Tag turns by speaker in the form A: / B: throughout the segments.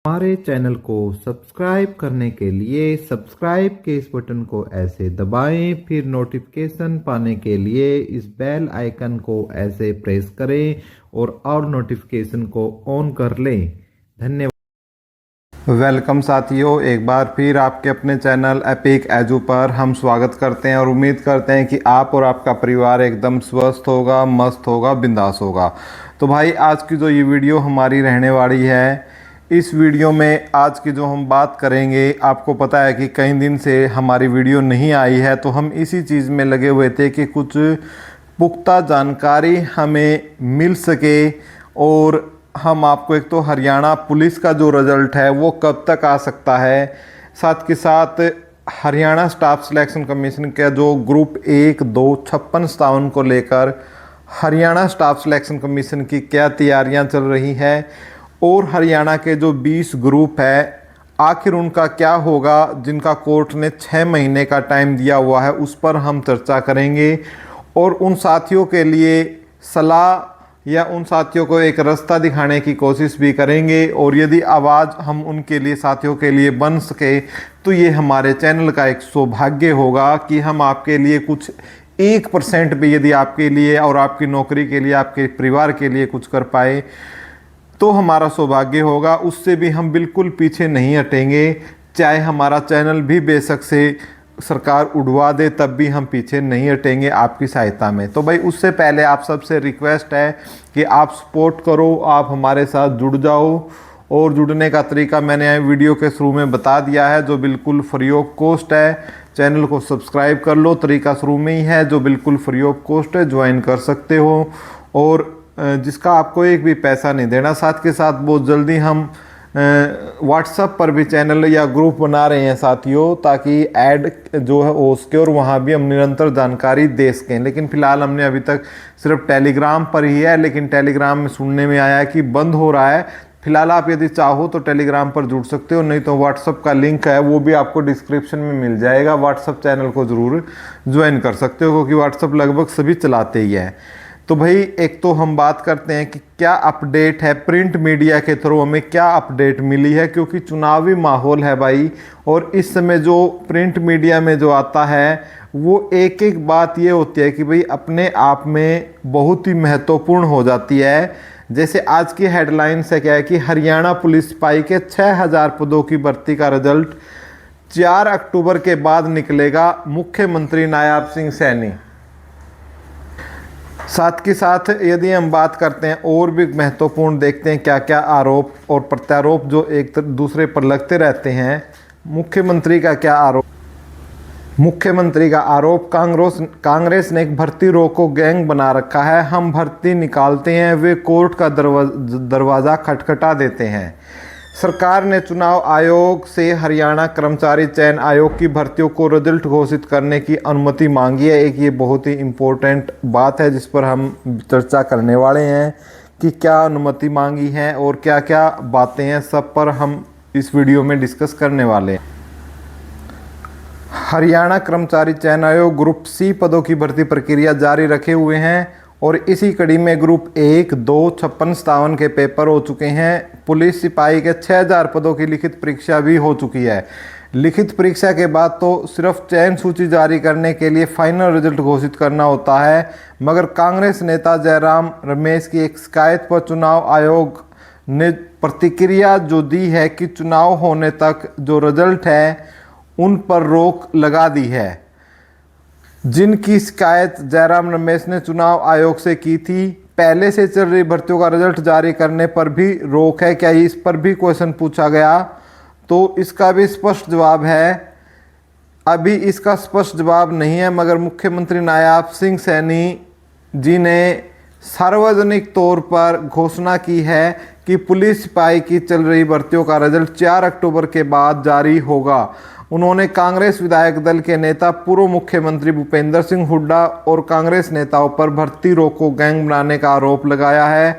A: हमारे चैनल को सब्सक्राइब करने के लिए सब्सक्राइब के इस बटन को ऐसे दबाएं, फिर नोटिफिकेशन पाने के लिए इस बेल आइकन को ऐसे प्रेस करें और नोटिफिकेशन को ऑन कर लें। धन्यवाद। वेलकम साथियों, एक बार फिर आपके अपने चैनल एपिक एजू पर हम स्वागत करते हैं और उम्मीद करते हैं कि आप और आपका परिवार एकदम स्वस्थ होगा, मस्त होगा, बिंदास होगा। तो भाई आज की जो ये वीडियो हमारी रहने वाली है, इस वीडियो में आज की जो हम बात करेंगे, आपको पता है कि कई दिन से हमारी वीडियो नहीं आई है, तो हम इसी चीज़ में लगे हुए थे कि कुछ पुख्ता जानकारी हमें मिल सके और हम आपको एक तो हरियाणा पुलिस का जो रिज़ल्ट है वो कब तक आ सकता है, साथ के साथ हरियाणा स्टाफ सिलेक्शन कमीशन का जो ग्रुप 1, 2, 56, 57 को लेकर हरियाणा स्टाफ सिलेक्शन कमीशन की क्या तैयारियां चल रही हैं और हरियाणा के जो 20 ग्रुप है आखिर उनका क्या होगा, जिनका कोर्ट ने 6 महीने का टाइम दिया हुआ है, उस पर हम चर्चा करेंगे और उन साथियों के लिए सलाह या उन साथियों को एक रास्ता दिखाने की कोशिश भी करेंगे। और यदि आवाज़ हम उनके लिए, साथियों के लिए बन सके तो ये हमारे चैनल का एक सौभाग्य होगा कि हम आपके लिए कुछ 1% भी यदि आपके लिए और आपकी नौकरी के लिए, आपके परिवार के लिए कुछ कर पाए तो हमारा सौभाग्य होगा। उससे भी हम बिल्कुल पीछे नहीं हटेंगे, चाहे हमारा चैनल भी बेशक से सरकार उड़वा दे तब भी हम पीछे नहीं हटेंगे आपकी सहायता में। तो भाई उससे पहले आप सबसे रिक्वेस्ट है कि आप सपोर्ट करो, आप हमारे साथ जुड़ जाओ। और जुड़ने का तरीका मैंने वीडियो के शुरू में बता दिया है, जो बिल्कुल फ्री ऑफ कॉस्ट है। चैनल को सब्सक्राइब कर लो, तरीका शुरू में ही है, जो बिल्कुल फ्री ऑफ कॉस्ट है, ज्वाइन कर सकते हो और जिसका आपको एक भी पैसा नहीं देना। साथ के साथ बहुत जल्दी हम व्हाट्सएप पर भी चैनल या ग्रुप बना रहे हैं साथियों, ताकि ऐड जो है हो सके और वहाँ भी हम निरंतर जानकारी दे सकें। लेकिन फ़िलहाल हमने अभी तक सिर्फ टेलीग्राम पर ही है, लेकिन टेलीग्राम में सुनने में आया कि बंद हो रहा है। फिलहाल आप यदि चाहो तो टेलीग्राम पर जुड़ सकते हो, नहीं तो व्हाट्सएप का लिंक है वो भी आपको डिस्क्रिप्शन में मिल जाएगा। व्हाट्सएप चैनल को ज़रूर ज्वाइन कर सकते हो क्योंकि व्हाट्सएप लगभग सभी चलाते ही है। तो भाई एक तो हम बात करते हैं कि क्या अपडेट है, प्रिंट मीडिया के थ्रू हमें क्या अपडेट मिली है, क्योंकि चुनावी माहौल है भाई। और इस समय जो प्रिंट मीडिया में जो आता है वो एक एक बात ये होती है कि भाई अपने आप में बहुत ही महत्वपूर्ण हो जाती है। जैसे आज की हेडलाइन से क्या है कि हरियाणा पुलिस सिपाही के 6000 पदों की भर्ती का रिजल्ट 4 अक्टूबर के बाद निकलेगा, मुख्यमंत्री नायब सिंह सैनी। साथ के साथ यदि हम बात करते हैं और भी महत्वपूर्ण, देखते हैं क्या क्या आरोप और प्रत्यारोप जो एक दूसरे पर लगते रहते हैं। मुख्यमंत्री का क्या आरोप? मुख्यमंत्री का आरोप, कांग्रेस ने एक भर्ती रोको गैंग बना रखा है। हम भर्ती निकालते हैं, वे कोर्ट का दरवाज़ा खटखटा देते हैं। सरकार ने चुनाव आयोग से हरियाणा कर्मचारी चयन आयोग की भर्तियों को रिजल्ट घोषित करने की अनुमति मांगी है। एक ये बहुत ही इम्पोर्टेंट बात है जिस पर हम चर्चा करने वाले हैं कि क्या अनुमति मांगी है और क्या क्या बातें हैं, सब पर हम इस वीडियो में डिस्कस करने वाले हैं। हरियाणा कर्मचारी चयन आयोग ग्रुप सी पदों की भर्ती प्रक्रिया जारी रखे हुए हैं और इसी कड़ी में ग्रुप 1, 2, 56, 57 के पेपर हो चुके हैं। पुलिस सिपाही के 6000 पदों की लिखित परीक्षा भी हो चुकी है। लिखित परीक्षा के बाद तो सिर्फ चयन सूची जारी करने के लिए फाइनल रिजल्ट घोषित करना होता है। मगर कांग्रेस नेता जयराम रमेश की एक शिकायत पर चुनाव आयोग ने प्रतिक्रिया जो दी है कि चुनाव होने तक जो रिजल्ट है उन पर रोक लगा दी है। जिनकी शिकायत जयराम रमेश ने चुनाव आयोग से की थी, पहले से चल रही भर्तियों का रिजल्ट जारी करने पर भी रोक है। क्या इस पर भी क्वेश्चन पूछा गया तो इसका भी स्पष्ट जवाब है, अभी इसका स्पष्ट जवाब नहीं है। मगर मुख्यमंत्री नायब सिंह सैनी जी ने सार्वजनिक तौर पर घोषणा की है कि पुलिस सिपाही की चल रही भर्तियों का रिजल्ट 4 अक्टूबर के बाद जारी होगा। उन्होंने कांग्रेस विधायक दल के नेता पूर्व मुख्यमंत्री भूपेंद्र सिंह हुड्डा और कांग्रेस नेताओं पर भर्ती रोको गैंग बनाने का आरोप लगाया है।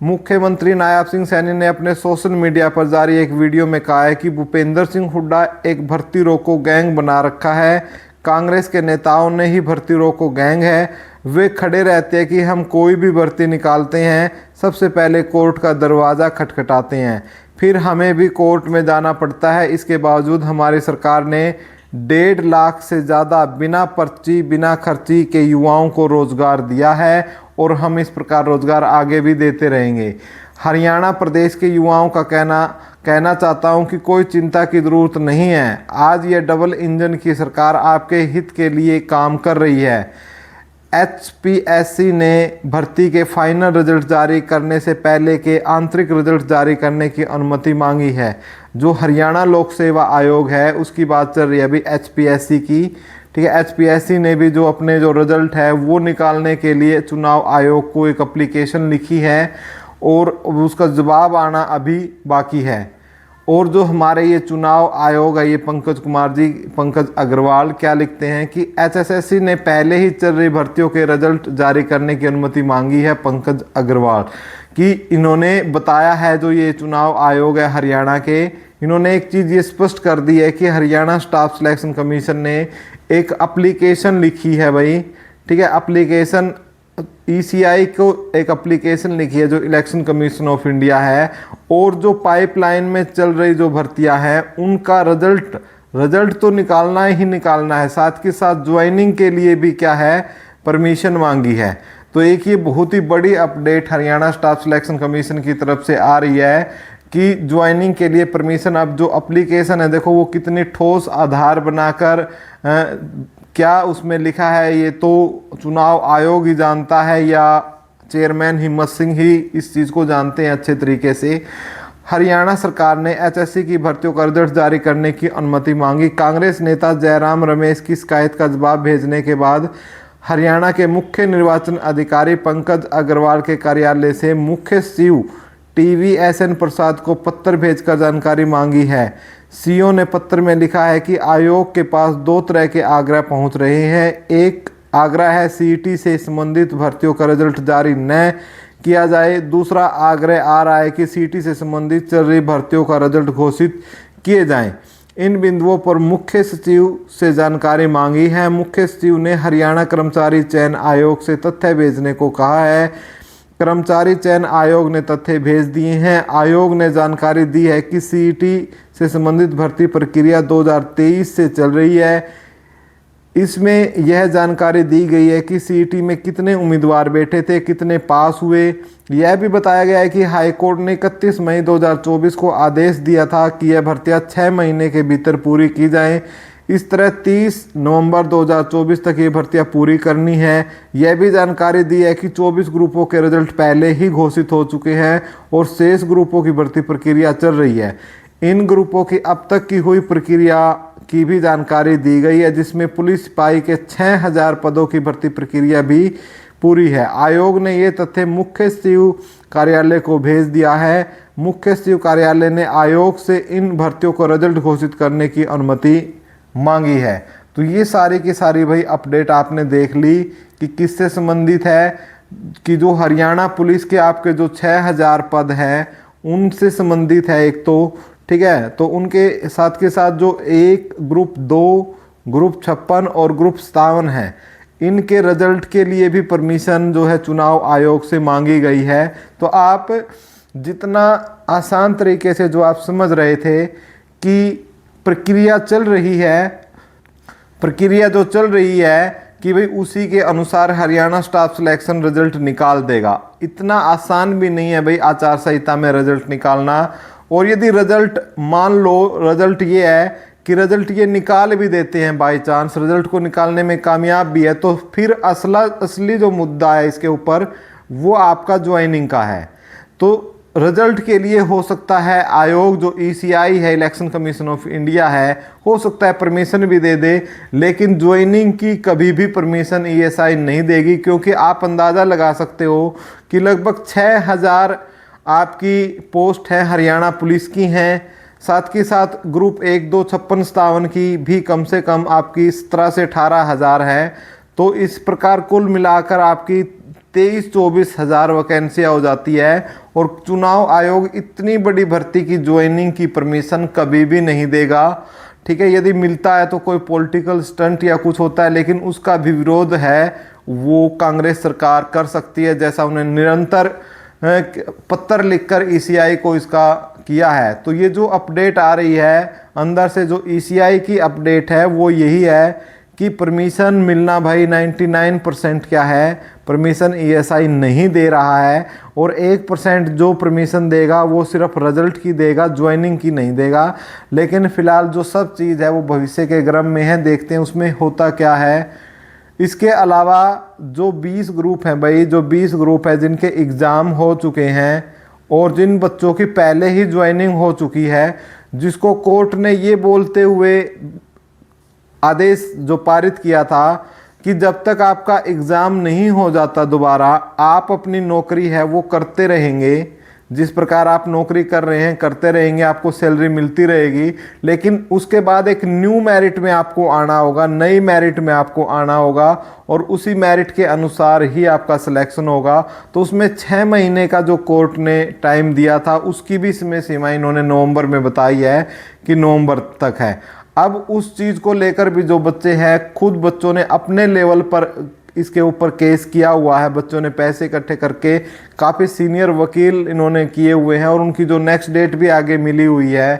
A: मुख्यमंत्री नायब सिंह सैनी ने अपने सोशल मीडिया पर जारी एक वीडियो में कहा है कि भूपेंद्र सिंह हुड्डा एक भर्ती रोको गैंग बना रखा है। कांग्रेस के नेताओं ने ही भर्ती रोको गैंग है। वे खड़े रहते हैं कि हम कोई भी भर्ती निकालते हैं, सबसे पहले कोर्ट का दरवाज़ा खटखटाते हैं, फिर हमें भी कोर्ट में जाना पड़ता है। इसके बावजूद हमारी सरकार ने 1.5 लाख से ज़्यादा बिना पर्ची बिना खर्ची के युवाओं को रोज़गार दिया है और हम इस प्रकार रोज़गार आगे भी देते रहेंगे। हरियाणा प्रदेश के युवाओं का कहना चाहता हूं कि कोई चिंता की ज़रूरत नहीं है। आज ये डबल इंजन की सरकार आपके हित के लिए काम कर रही है। HPSC ने भर्ती के फाइनल रिजल्ट जारी करने से पहले के आंतरिक रिजल्ट जारी करने की अनुमति मांगी है। जो हरियाणा लोक सेवा आयोग है उसकी बात चल रही है अभी HPSC की, ठीक है। HPSC ने भी जो अपने जो रिजल्ट है वो निकालने के लिए चुनाव आयोग को एक एप्लीकेशन लिखी है और उसका जवाब आना अभी बाकी है। और जो हमारे ये चुनाव आयोग है, ये पंकज अग्रवाल क्या लिखते हैं कि HSSC ने पहले ही चल रही भर्तियों के रिजल्ट जारी करने की अनुमति मांगी है। पंकज अग्रवाल कि इन्होंने बताया है, जो ये चुनाव आयोग है हरियाणा के, इन्होंने एक चीज़ ये स्पष्ट कर दी है कि हरियाणा स्टाफ सिलेक्शन कमीशन ने एक एप्लीकेशन लिखी है भाई, ठीक है। एप्लीकेशन ECI को एक एप्लीकेशन लिखी है जो इलेक्शन कमीशन ऑफ इंडिया है, और जो पाइपलाइन में चल रही जो भर्तियां हैं उनका रिजल्ट तो निकालना ही निकालना है, साथ के साथ ज्वाइनिंग के लिए भी क्या है, परमिशन मांगी है। तो एक ये बहुत ही बड़ी update Haryana staff selection commission की तरफ से आ रही है कि ज्वाइनिंग के लिए परमिशन। अब जो एप्लीकेशन है देखो वो कितनी ठोस आधार बनाकर क्या उसमें लिखा है ये तो चुनाव आयोग ही जानता है या चेयरमैन हिम्मत सिंह ही इस चीज़ को जानते हैं अच्छे तरीके से। हरियाणा सरकार ने HSC की भर्तियों का रिजल्ट जारी करने की अनुमति मांगी। कांग्रेस नेता जयराम रमेश की शिकायत का जवाब भेजने के बाद हरियाणा के मुख्य निर्वाचन अधिकारी पंकज अग्रवाल के कार्यालय से मुख्य सचिव TVSN प्रसाद को पत्र भेजकर जानकारी मांगी है। सीओ ने पत्र में लिखा है कि आयोग के पास 2 तरह के आग्रह पहुंच रहे हैं। एक आग्रह है CET से संबंधित भर्तियों का रिजल्ट जारी न किया जाए। दूसरा आग्रह आ रहा है कि CET से संबंधित चल रही भर्तियों का रिजल्ट घोषित किए जाएं। इन बिंदुओं पर मुख्य सचिव से जानकारी मांगी है। मुख्य सचिव ने हरियाणा कर्मचारी चयन आयोग से तथ्य भेजने को कहा है। कर्मचारी चयन आयोग ने तथ्य भेज दिए हैं। आयोग ने जानकारी दी है कि CET से संबंधित भर्ती प्रक्रिया 2023 से चल रही है। इसमें यह जानकारी दी गई है कि CET में कितने उम्मीदवार बैठे थे, कितने पास हुए। यह भी बताया गया है कि हाईकोर्ट ने 31 मई 2024 को आदेश दिया था कि यह भर्तियां 6 महीने के भीतर पूरी की जाएं। इस तरह 30 नवंबर 2024 तक ये भर्तियां पूरी करनी है। यह भी जानकारी दी है कि 24 ग्रुपों के रिजल्ट पहले ही घोषित हो चुके हैं और शेष ग्रुपों की भर्ती प्रक्रिया चल रही है। इन ग्रुपों की अब तक की हुई प्रक्रिया की भी जानकारी दी गई है, जिसमें पुलिस सिपाही के 6000 पदों की भर्ती प्रक्रिया भी पूरी है। आयोग ने ये तथ्य मुख्य सचिव कार्यालय को भेज दिया है। मुख्य सचिव कार्यालय ने आयोग से इन भर्तियों को रिजल्ट घोषित करने की अनुमति मांगी है। तो ये सारी की सारी भाई अपडेट आपने देख ली कि किससे संबंधित है, कि जो हरियाणा पुलिस के आपके जो 6000 पद हैं उनसे संबंधित है एक तो, ठीक है। तो उनके साथ के साथ जो एक ग्रुप 2, ग्रुप 56 और ग्रुप 57 है, इनके रिजल्ट के लिए भी परमिशन जो है चुनाव आयोग से मांगी गई है। तो आप जितना आसान तरीके से जो आप समझ रहे थे कि प्रक्रिया चल रही है, प्रक्रिया जो चल रही है कि भाई उसी के अनुसार हरियाणा स्टाफ सिलेक्शन रिजल्ट निकाल देगा, इतना आसान भी नहीं है भाई आचार संहिता में रिजल्ट निकालना। और यदि रिजल्ट मान लो रिजल्ट ये है कि रिजल्ट ये निकाल भी देते हैं, बाय चांस रिजल्ट को निकालने में कामयाब भी है, तो फिर असली जो मुद्दा है इसके ऊपर वो आपका ज्वाइनिंग का है। तो रिजल्ट के लिए हो सकता है आयोग जो ECI है, इलेक्शन कमीशन ऑफ इंडिया है, हो सकता है परमिशन भी दे दे, लेकिन ज्वाइनिंग की कभी भी परमिशन ESI नहीं देगी, क्योंकि आप अंदाज़ा लगा सकते हो कि लगभग 6000 आपकी पोस्ट है हरियाणा पुलिस की हैं। साथ के साथ ग्रुप 1, 2, 56, 57 की भी कम से कम आपकी 17 से 18,000 है। तो इस प्रकार कुल मिलाकर आपकी 23-24 हज़ार वैकेंसियाँ हो जाती है। और चुनाव आयोग इतनी बड़ी भर्ती की ज्वाइनिंग की परमिशन कभी भी नहीं देगा, ठीक है। यदि मिलता है तो कोई पॉलिटिकल स्टंट या कुछ होता है, लेकिन उसका भी विरोध है वो कांग्रेस सरकार कर सकती है, जैसा उन्हें निरंतर पत्र लिखकर ECI को इसका किया है। तो ये जो अपडेट आ रही है अंदर से, जो ईसीआई की अपडेट है वो यही है कि परमिशन मिलना भाई 99% क्या है, परमिशन ईएसआई नहीं दे रहा है, और 1% जो परमिशन देगा वो सिर्फ रिजल्ट की देगा, ज्वाइनिंग की नहीं देगा। लेकिन फ़िलहाल जो सब चीज़ है वो भविष्य के क्रम में है, देखते हैं उसमें होता क्या है। इसके अलावा जो 20 ग्रुप हैं भाई, जो 20 ग्रुप है जिनके एग्ज़ाम हो चुके हैं और जिन बच्चों की पहले ही ज्वाइनिंग हो चुकी है, जिसको कोर्ट ने ये बोलते हुए आदेश जो पारित किया था कि जब तक आपका एग्ज़ाम नहीं हो जाता दोबारा, आप अपनी नौकरी है वो करते रहेंगे, जिस प्रकार आप नौकरी कर रहे हैं करते रहेंगे, आपको सैलरी मिलती रहेगी। लेकिन उसके बाद एक न्यू मेरिट में आपको आना होगा, नई मेरिट में आपको आना होगा, और उसी मेरिट के अनुसार ही आपका सिलेक्शन होगा। तो उसमें 6 महीने का जो कोर्ट ने टाइम दिया था उसकी भी समय सीमा इन्होंने नवंबर में बताई है कि नवंबर तक है। अब उस चीज़ को लेकर भी जो बच्चे हैं, खुद बच्चों ने अपने लेवल पर इसके ऊपर केस किया हुआ है, बच्चों ने पैसे इकट्ठे करके, काफ़ी सीनियर वकील इन्होंने किए हुए हैं, और उनकी जो नेक्स्ट डेट भी आगे मिली हुई है,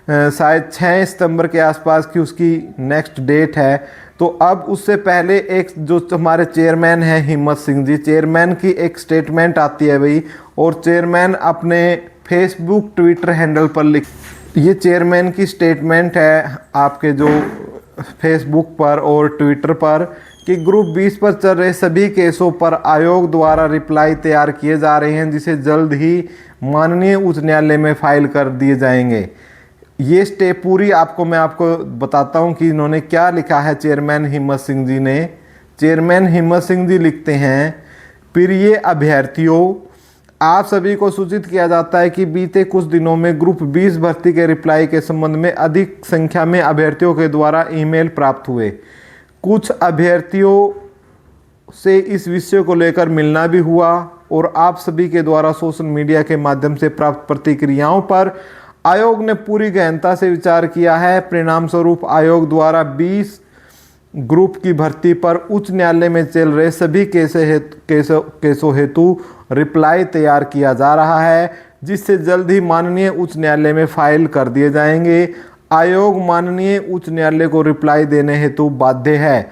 A: शायद 6 सितंबर के आसपास की उसकी नेक्स्ट डेट है। तो अब उससे पहले एक जो हमारे चेयरमैन हैं हिम्मत सिंह जी, चेयरमैन की एक स्टेटमेंट आती है भाई, और चेयरमैन अपने फेसबुक ट्विटर हैंडल पर लिख, ये चेयरमैन की स्टेटमेंट है आपके जो फेसबुक पर और ट्विटर पर, कि ग्रुप 20 पर चल रहे सभी केसों पर आयोग द्वारा रिप्लाई तैयार किए जा रहे हैं, जिसे जल्द ही माननीय उच्च न्यायालय में फाइल कर दिए जाएंगे। ये स्टेप पूरी मैं आपको बताता हूं कि इन्होंने क्या लिखा है चेयरमैन हिम्मत सिंह जी ने। चेयरमैन हिम्मत सिंह जी लिखते हैं, प्रिय अभ्यर्थियों, आप सभी को सूचित किया जाता है कि बीते कुछ दिनों में ग्रुप 20 भर्ती के रिप्लाई के संबंध में अधिक संख्या में अभ्यर्थियों के द्वारा ईमेल प्राप्त हुए। कुछ अभ्यर्थियों से इस विषय को लेकर मिलना भी हुआ, और आप सभी के द्वारा सोशल मीडिया के माध्यम से प्राप्त प्रतिक्रियाओं पर आयोग ने पूरी गहनता से विचार किया है। परिणाम स्वरूप आयोग द्वारा 20 ग्रुप की भर्ती पर उच्च न्यायालय में चल रहे सभी केसों हेतु रिप्लाई तैयार किया जा रहा है, जिससे जल्द ही माननीय उच्च न्यायालय में फाइल कर दिए जाएंगे। आयोग माननीय उच्च न्यायालय को रिप्लाई देने हेतु बाध्य है।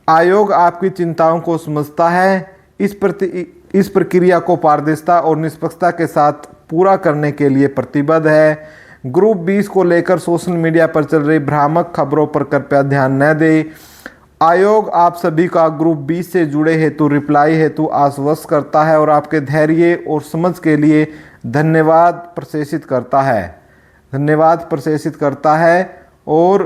A: आयोग आपकी चिंताओं को समझता है। इस प्रक्रिया को पारदर्शिता और निष्पक्षता के साथ पूरा करने के लिए प्रतिबद्ध है। ग्रुप 20 को लेकर सोशल मीडिया पर चल रही भ्रामक खबरों पर कृपया ध्यान न दें। आयोग आप सभी का ग्रुप 20 से जुड़े हेतु रिप्लाई हेतु आश्वस्त करता है और आपके धैर्य और समझ के लिए धन्यवाद प्रशंसित करता है। धन्यवाद प्रशंसित करता है और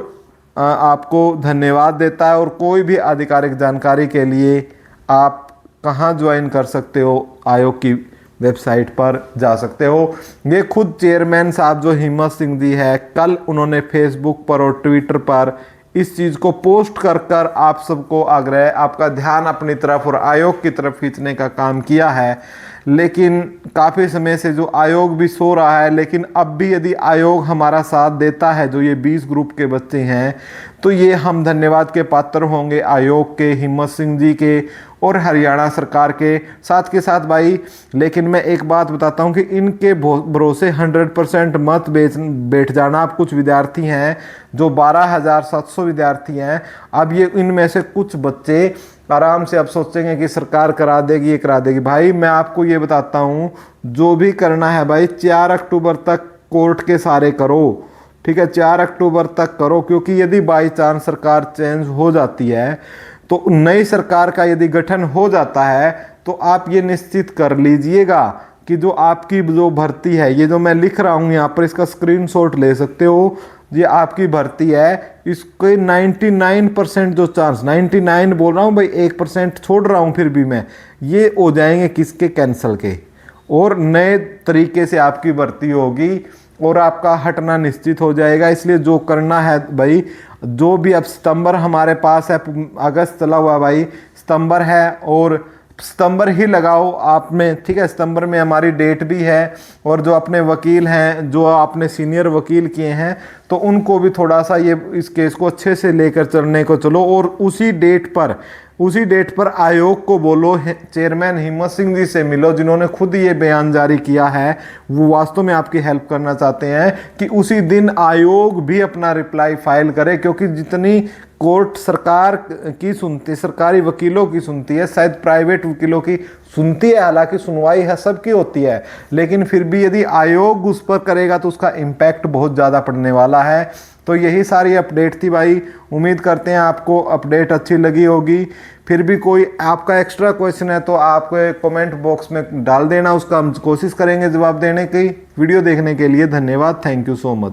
A: आपको धन्यवाद देता है। और कोई भी आधिकारिक जानकारी के लिए आप कहाँ ज्वाइन कर सकते हो, आयोग की वेबसाइट पर जा सकते हो। ये खुद चेयरमैन साहब जो हिम्मत सिंह जी है, कल उन्होंने फेसबुक पर और ट्विटर पर इस चीज़ को पोस्ट कर कर आप सबको आग्रह, आपका ध्यान अपनी तरफ और आयोग की तरफ खींचने का काम किया है। लेकिन काफ़ी समय से जो आयोग भी सो रहा है, लेकिन अब भी यदि आयोग हमारा साथ देता है, जो ये 20 ग्रुप के बच्चे हैं, तो ये हम धन्यवाद के पात्र होंगे आयोग के, हिम्मत सिंह जी के और हरियाणा सरकार के साथ के साथ भाई। लेकिन मैं एक बात बताता हूँ कि इनके भरोसे 100% मत बैठ जाना। अब कुछ विद्यार्थी हैं जो 12,700 विद्यार्थी हैं, अब ये इनमें से कुछ बच्चे आराम से अब सोचेंगे कि सरकार करा देगी, ये करा देगी। भाई मैं आपको ये बताता हूँ, जो भी करना है भाई 4 अक्टूबर तक कोर्ट के सारे करो, ठीक है, 4 अक्टूबर तक करो। क्योंकि यदि बाई चांस सरकार चेंज हो जाती है, तो नई सरकार का यदि गठन हो जाता है, तो आप ये निश्चित कर लीजिएगा कि जो आपकी जो भर्ती है, ये जो मैं लिख रहा हूँ यहाँ पर, इसका स्क्रीनशॉट ले सकते हो, ये आपकी भर्ती है, इसके 99% जो चांस, 99 बोल रहा हूँ भाई, 1% छोड़ रहा हूँ फिर भी मैं, ये हो जाएंगे किसके, कैंसल के, और नए तरीके से आपकी भर्ती होगी और आपका हटना निश्चित हो जाएगा। इसलिए जो करना है भाई, जो भी अब सितंबर हमारे पास है, अगस्त चला हुआ भाई, सितंबर है और सितंबर ही लगाओ आप में, ठीक है। सितंबर में हमारी डेट भी है, और जो अपने वकील हैं, जो आपने सीनियर वकील किए हैं, तो उनको भी थोड़ा सा ये इस केस को अच्छे से लेकर चलने को चलो, और उसी डेट पर उसी डेट पर आयोग को बोलो, चेयरमैन हिम्मत सिंह जी से मिलो जिन्होंने खुद ये बयान जारी किया है, वो वास्तव में आपकी हेल्प करना चाहते हैं कि उसी दिन आयोग भी अपना रिप्लाई फाइल करे, क्योंकि जितनी कोर्ट सरकार की सुनती, सरकारी वकीलों की सुनती है, शायद प्राइवेट वकीलों की सुनती है, हालांकि सुनवाई है सबकी होती है, लेकिन फिर भी यदि आयोग उस पर करेगा तो उसका इम्पैक्ट बहुत ज़्यादा पड़ने वाला है। तो यही सारी अपडेट थी भाई, उम्मीद करते हैं आपको अपडेट अच्छी लगी होगी। फिर भी कोई आपका एक्स्ट्रा क्वेश्चन है तो आप कमेंट बॉक्स में डाल देना, उसका हम कोशिश करेंगे जवाब देने की। वीडियो देखने के लिए धन्यवाद, थैंक यू सो मच।